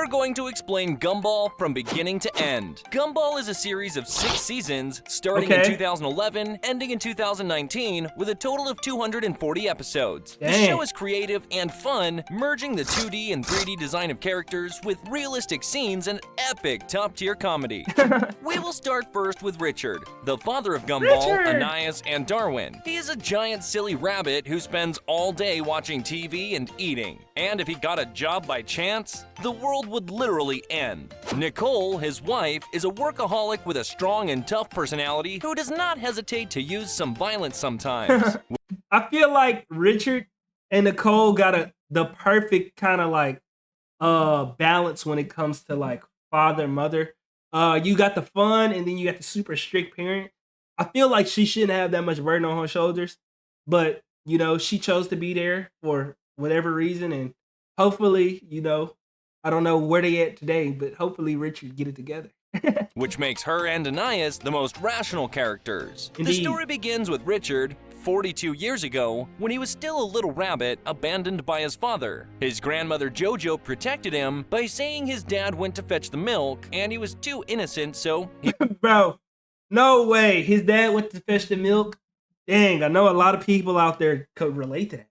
we're going to explain Gumball from beginning to end. Gumball is a series of 6 seasons, starting in 2011, ending in 2019, with a total of 240 episodes. The show is creative and fun, merging the 2D and 3D design of characters with realistic scenes and epic top-tier comedy. We will start first with Richard, the father of Gumball, Anais, and Darwin. He is a giant silly rabbit who spends all day watching TV and eating. And if he got a job by chance, the world would literally end. Nicole, his wife, is a workaholic with a strong and tough personality who does not hesitate to use some violence sometimes. I feel like Richard and Nicole got the perfect kind of like balance when it comes to like father, mother. You got the fun and then you got the super strict parent. I feel like she shouldn't have that much burden on her shoulders, but you know, she chose to be there for whatever reason, and hopefully, you know, I don't know where they at today, but hopefully Richard get it together. Which makes her and Anais the most rational characters. Indeed. The story begins with Richard, 42 years ago, when he was still a little rabbit abandoned by his father. His grandmother Jojo protected him by saying his dad went to fetch the milk and he was too innocent, so he Bro, no way. His dad went to fetch the milk? Dang, I know a lot of people out there could relate to that.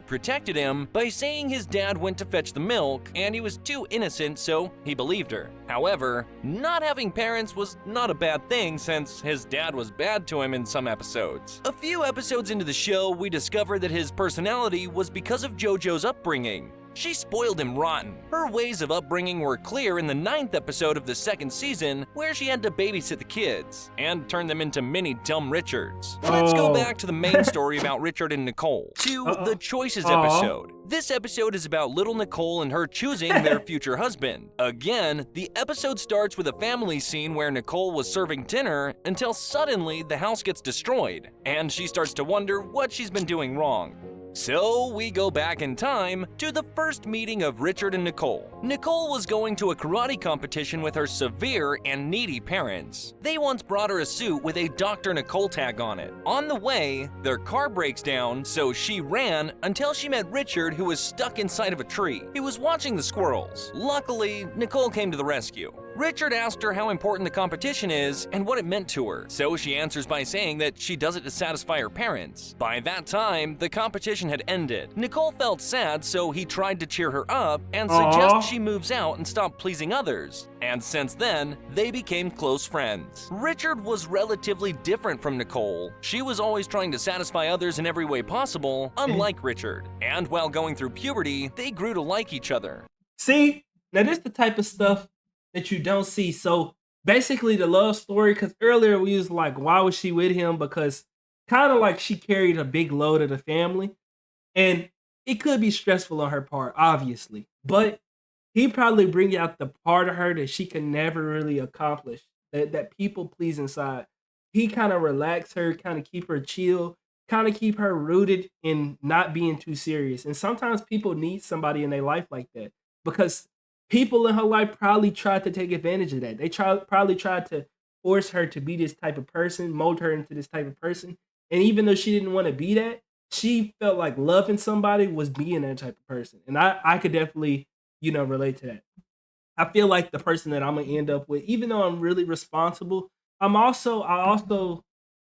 protected him by saying his dad went to fetch the milk and he was too innocent, so he believed her. However, not having parents was not a bad thing since his dad was bad to him in some episodes. A few episodes into the show, we discover that his personality was because of JoJo's upbringing. She spoiled him rotten. Her ways of upbringing were clear in the 9th episode of the 2nd season, where she had to babysit the kids and turn them into mini dumb Richards. Let's go back to the main story about Richard and Nicole, to the Choices episode. This episode is about little Nicole and her choosing their future husband. Again, the episode starts with a family scene where Nicole was serving dinner until suddenly the house gets destroyed, and she starts to wonder what she's been doing wrong. So we go back in time to the first meeting of Richard and Nicole. Nicole was going to a karate competition with her severe and needy parents. They once brought her a suit with a Dr. Nicole tag on it. On the way, their car breaks down, so she ran until she met Richard, who was stuck inside of a tree. He was watching the squirrels. Luckily, Nicole came to the rescue. Richard asked her how important the competition is and what it meant to her, so she answers by saying that she does it to satisfy her parents. By that time, the competition had ended. Nicole felt sad, so he tried to cheer her up and suggest she moves out and stop pleasing others. And since then, they became close friends. Richard was relatively different from Nicole. She was always trying to satisfy others in every way possible, unlike Richard. And while going through puberty, they grew to like each other. See, now this is the type of stuff that you don't see. So basically the love story, because earlier we was like, why was she with him? Because kind of like she carried a big load of the family. And it could be stressful on her part, obviously. But he probably bring out the part of her that she can never really accomplish, that people please inside. He kind of relax her, kind of keep her chill, kind of keep her rooted in not being too serious. And sometimes people need somebody in their life like that, because people in her life probably tried to take advantage of that. They probably tried to force her to be this type of person, mold her into this type of person. And even though she didn't want to be that, she felt like loving somebody was being that type of person. And I could definitely, you know, relate to that. I feel like the person that I'm going to end up with, even though I'm really responsible, I also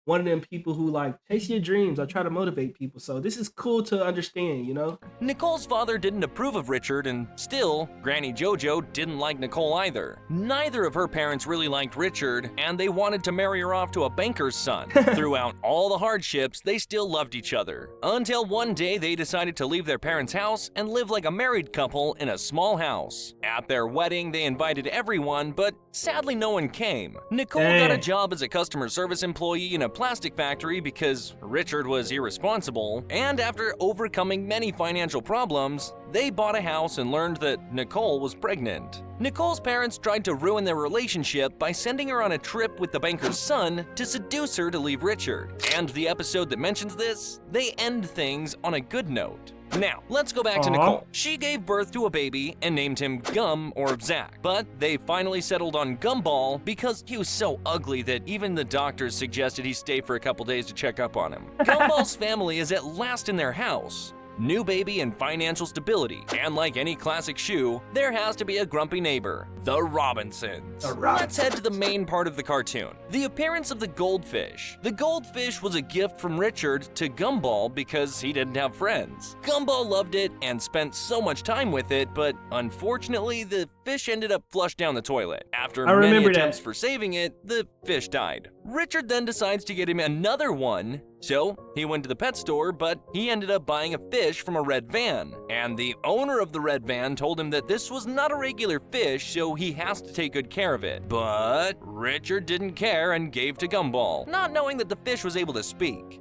one of them people who like chase your dreams. I try to motivate people. So this is cool to understand, you know? Nicole's father didn't approve of Richard, and still, Granny Jojo didn't like Nicole either. Neither of her parents really liked Richard, and they wanted to marry her off to a banker's son. Throughout all the hardships, they still loved each other. Until one day they decided to leave their parents' house and live like a married couple in a small house. At their wedding, they invited everyone, but sadly no one came. Nicole got a job as a customer service employee in a plastic factory because Richard was irresponsible, and after overcoming many financial problems, they bought a house and learned that Nicole was pregnant. Nicole's parents tried to ruin their relationship by sending her on a trip with the banker's son to seduce her to leave Richard. And the episode that mentions this, they end things on a good note. Now, let's go back to Nicole. She gave birth to a baby and named him Gum or Zach, but they finally settled on Gumball because he was so ugly that even the doctors suggested he stay for a couple days to check up on him. Gumball's family is at last in their house. new baby, and financial stability. And like any classic shoe, there has to be a grumpy neighbor, the Robinsons. Let's head to the main part of the cartoon, the appearance of the goldfish. The goldfish was a gift from Richard to Gumball because he didn't have friends. Gumball loved it and spent so much time with it, but unfortunately, the fish ended up flushed down the toilet. After many attempts for saving it, the fish died. Richard then decides to get him another one, so he went to the pet store, but he ended up buying a fish from a red van. And the owner of the red van told him that this was not a regular fish, so he has to take good care of it. But Richard didn't care and gave to Gumball, not knowing that the fish was able to speak.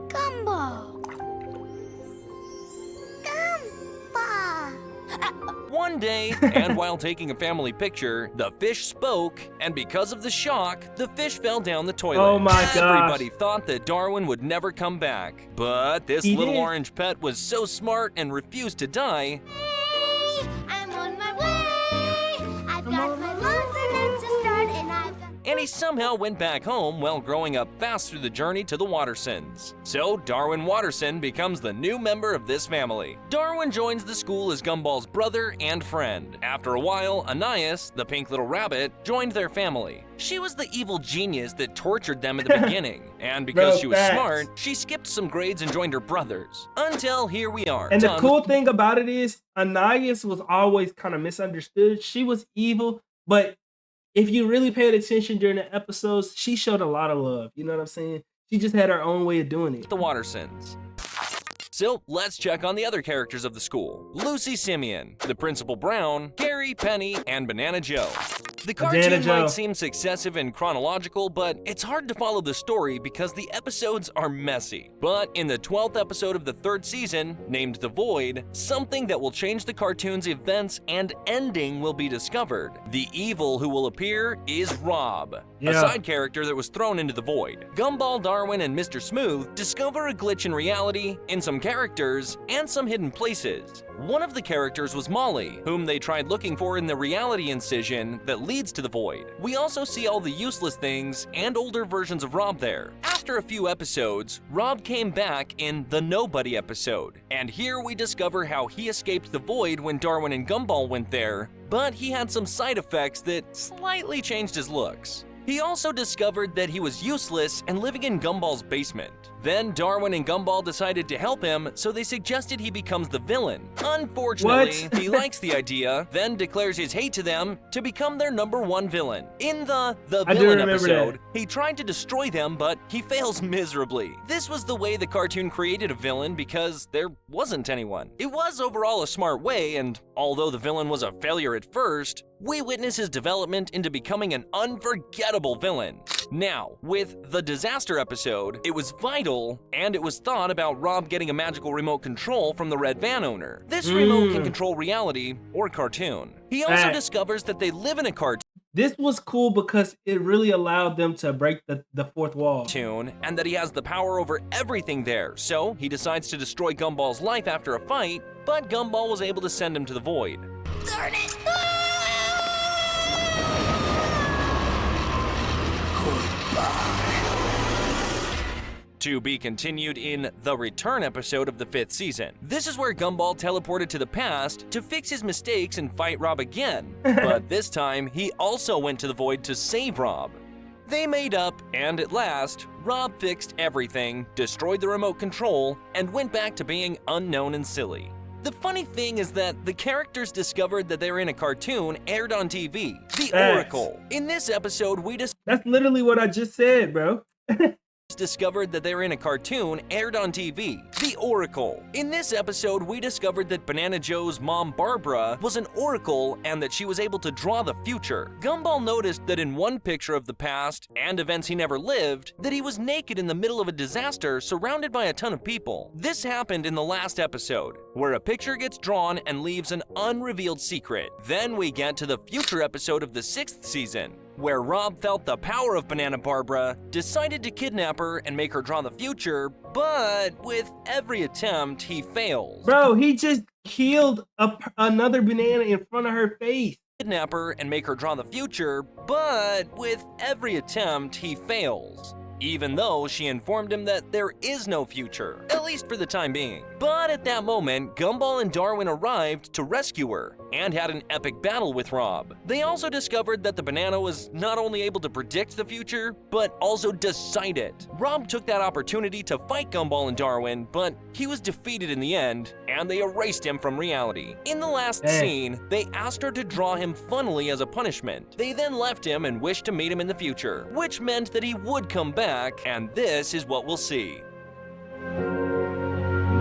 Gumball. One day, and while taking a family picture, the fish spoke, and because of the shock, the fish fell down the toilet. Oh my gosh. Everybody thought that Darwin would never come back. But this little orange pet was so smart and refused to die. Hey, I'm on my way. I've got my lungs and to start, and I've got... And he somehow went back home while growing up fast through the journey to the Wattersons. So Darwin Watterson becomes the new member of this family. Darwin joins the school as Gumball's brother and friend. After a while, Anais, the pink little rabbit, joined their family. She was the evil genius that tortured them at the beginning, and because she was smart, she skipped some grades and joined her brothers. Until here we are. And the cool thing about it is, Anais was always kind of misunderstood. She was evil, but if you really paid attention during the episodes, she showed a lot of love. You know what I'm saying? She just had her own way of doing it. The Wattersons. So let's check on the other characters of the school. Lucy Simeon, the Principal Brown, Carrie, Penny, and Banana Joe. The cartoon might seem successive and chronological, but it's hard to follow the story because the episodes are messy. But in the 12th episode of the 3rd season, named The Void, something that will change the cartoon's events and ending will be discovered. The evil who will appear is Rob, a side character that was thrown into the void. Gumball, Darwin, and Mr. Smooth discover a glitch in reality, in some characters, and some hidden places. One of the characters was Molly, whom they tried looking for in the reality incision that leads to the void. We also see all the useless things and older versions of Rob there. After a few episodes, Rob came back in the Nobody episode, and here we discover how he escaped the void when Darwin and Gumball went there, but he had some side effects that slightly changed his looks. He also discovered that he was useless and living in Gumball's basement. Then Darwin and Gumball decided to help him, so they suggested he becomes the villain. Unfortunately, he likes the idea, then declares his hate to them to become their #1 villain. In the Villain episode, he tried to destroy them, but he fails miserably. This was the way the cartoon created a villain because there wasn't anyone. It was overall a smart way, and although the villain was a failure at first, we witness his development into becoming an unforgettable villain. Now, with the Disaster episode, it was vital, and it was thought about Rob getting a magical remote control from the red van owner. This remote can control reality or cartoon. He also discovers that they live in a cartoon. This was cool because it really allowed them to break the fourth wall. And that he has the power over everything there, so he decides to destroy Gumball's life after a fight, but Gumball was able to send him to the void. Darn it! To be continued in the Return episode of the 5th season. This is where Gumball teleported to the past to fix his mistakes and fight Rob again. But this time, he also went to the void to save Rob. They made up, and at last, Rob fixed everything, destroyed the remote control, and went back to being unknown and silly. The funny thing is that the characters discovered that they're in a cartoon aired on TV, The Oracle. In this episode, That's literally what I just said, bro. discovered that they're in a cartoon aired on TV, The Oracle. In this episode, we discovered that Banana Joe's mom, Barbara, was an oracle and that she was able to draw the future. Gumball noticed that in one picture of the past and events he never lived, that he was naked in the middle of a disaster surrounded by a ton of people. This happened in the last episode, where a picture gets drawn and leaves an unrevealed secret. Then we get to the future episode of the 6th season, where Rob felt the power of Banana Barbara, decided to kidnap her and make her draw the future, but with every attempt, he fails. Bro, he just killed another banana in front of her face. Kidnap her and make her draw the future, but with every attempt, he fails. even though she informed him that there is no future, at least for the time being. But at that moment, Gumball and Darwin arrived to rescue her and had an epic battle with Rob. They also discovered that the banana was not only able to predict the future, but also decide it. Rob took that opportunity to fight Gumball and Darwin, but he was defeated in the end, and they erased him from reality. In the last scene, they asked her to draw him funnily as a punishment. They then left him and wished to meet him in the future, which meant that he would come back, and this is what we'll see.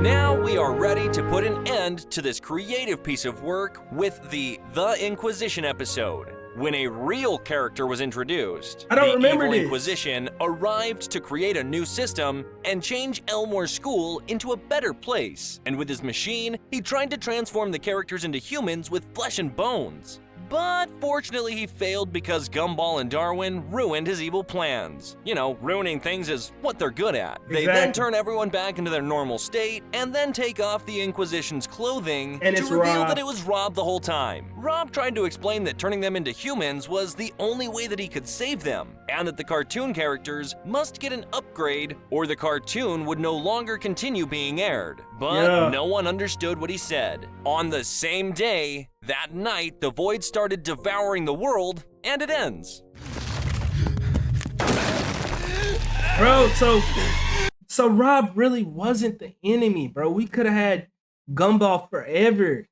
Now we are ready to put an end to this creative piece of work with the Inquisition episode. When a real character was introduced, I don't the remember evil this. Inquisition arrived to create a new system and change Elmore School into a better place. And with his machine, he tried to transform the characters into humans with flesh and bones. But fortunately he failed because Gumball and Darwin ruined his evil plans. You know, ruining things is what they're good at. They then turn everyone back into their normal state and then take off the Inquisition's clothing And to it's reveal Rob. that it was Rob the whole time. Rob tried to explain that turning them into humans was the only way that he could save them, and that the cartoon characters must get an upgrade or the cartoon would no longer continue being aired. But no one understood what he said. On the same day, that night, the void started devouring the world, and it ends. Bro, so Rob really wasn't the enemy, bro. We could have had Gumball forever.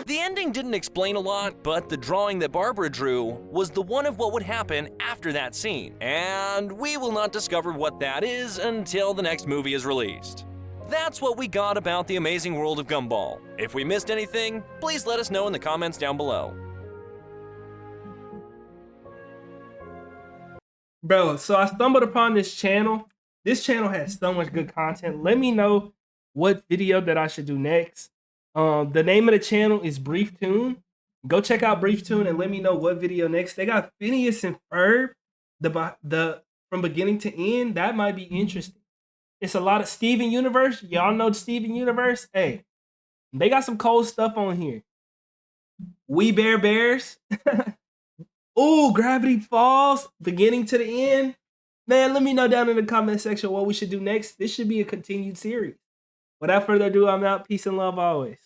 The ending didn't explain a lot, but the drawing that Barbara drew was the one of what would happen after that scene. And we will not discover what that is until the next movie is released. That's what we got about the amazing world of Gumball. If we missed anything, please let us know in the comments down below. Bro, so I stumbled upon this channel. This channel has so much good content. Let me know what video that I should do next. The name of the channel is Brief Tune. Go check out Brief Tune and let me know what video next. They got Phineas and Ferb, the from beginning to end. That might be interesting. It's a lot of Steven Universe. Y'all know the Steven Universe? Hey, they got some cool stuff on here. We Bare Bears. Ooh, Gravity Falls, beginning to the end. Man, let me know down in the comment section what we should do next. This should be a continued series. Without further ado, I'm out. Peace and love always.